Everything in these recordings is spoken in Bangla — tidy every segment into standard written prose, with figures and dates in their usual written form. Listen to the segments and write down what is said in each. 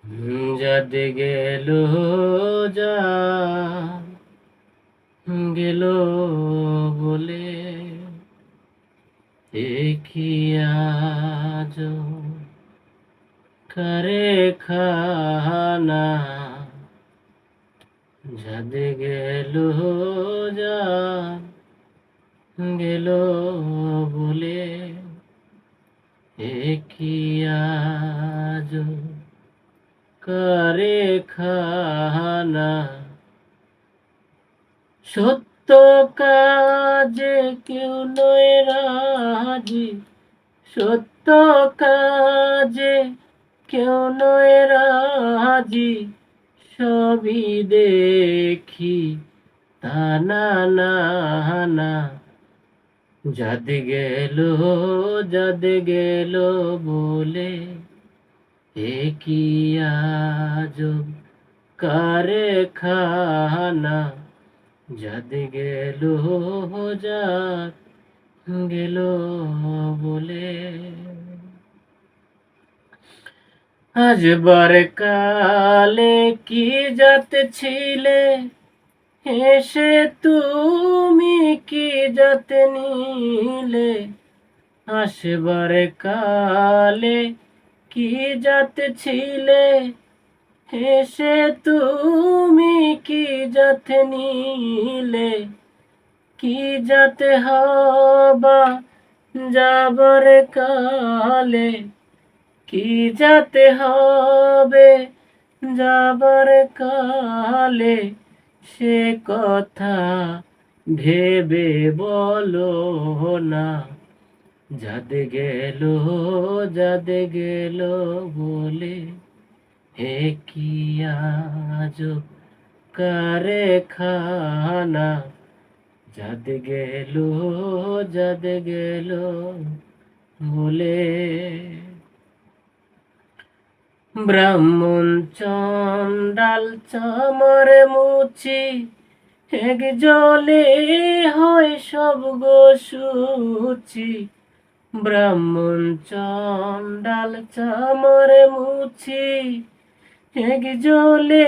যাদ গেল যা গেল বলে কি আজ করে খানা যাদ গেল যা গেল বলে কি আজ করে খানা সত্য কাজে কেউ নয় রাজি সত্য কাজে কেউ নয় রাজি সবই দেখি তা না না না যাদ গেল বলে কি আজব কারখানা যাদ গেল যাদ গেল বলে আজ বার কালে কি জাত ছিলে এসে তুমি কি জাত নিলে আসবার কালে কি জাত ছিলে এসে তুমি কি জাত নিলে কি জাত হবা যাবার কালে কি জাত হবে যাবার কালে সে কথা ভেবে বলো না যাদ গেল বলে কি আজব কারখানা যাদ গেল বলে ব্রাহ্মণ চন্ডাল চামার মুচি এক জলে হয় সব গো সুচি ব্রাহ্মণ চন্ডাল চামার মুচি এক জলে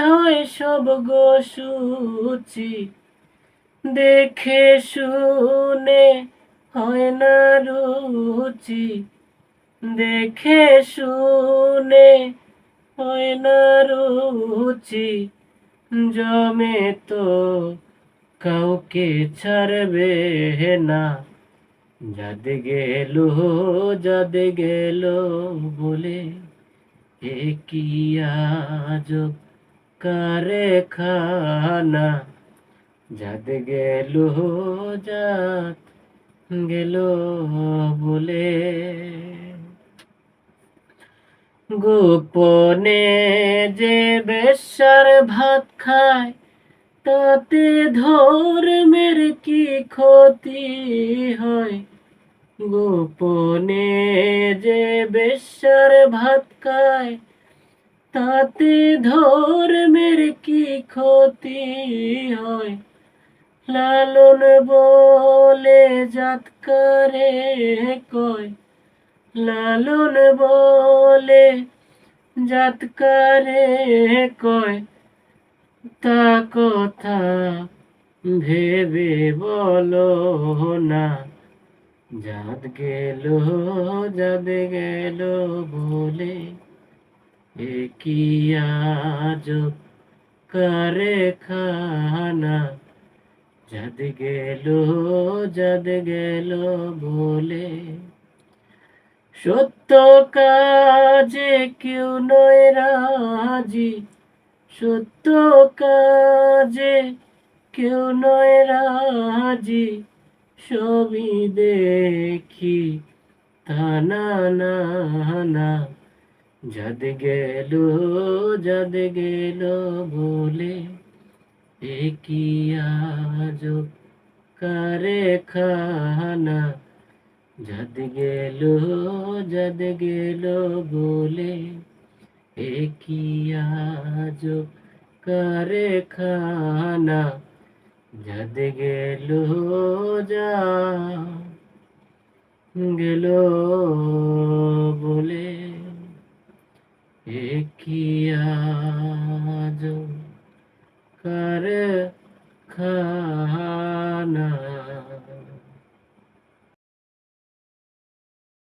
হয় সব গো সুচি দেখে শুনে হয় না রুচি দেখে শুনে হয় না রুচি জমে তো কাউকে ছাড়বে না যাদ গেল বলে কি আজব কারখানা যাদ গেল বলে গোপনে যে বেশ্যার ভাত খায় তাতে ধর্মের কি ক্ষতি হয় গোপনে যে বেশ্যার ভাত খায় তাতে ধর্মের কি ক্ষতি হয় লালন বলে জাতকারে কয় লালন বলে জাতকারে কয় তা কথা ভেবে বলো না যাদ গেল বলে কি আজব কারখানা যাদ গেল বলে সত্য কাজে কেউ নয় রাজি সত্য কাজে কেউ নয় রাজি সবই দেখি তা না না না যাদ গেল বলে কি আজব কারখানা যাদ গেল বলে কি আজব কারখানা যাদ গেল বলে এ কি আজব কারখানা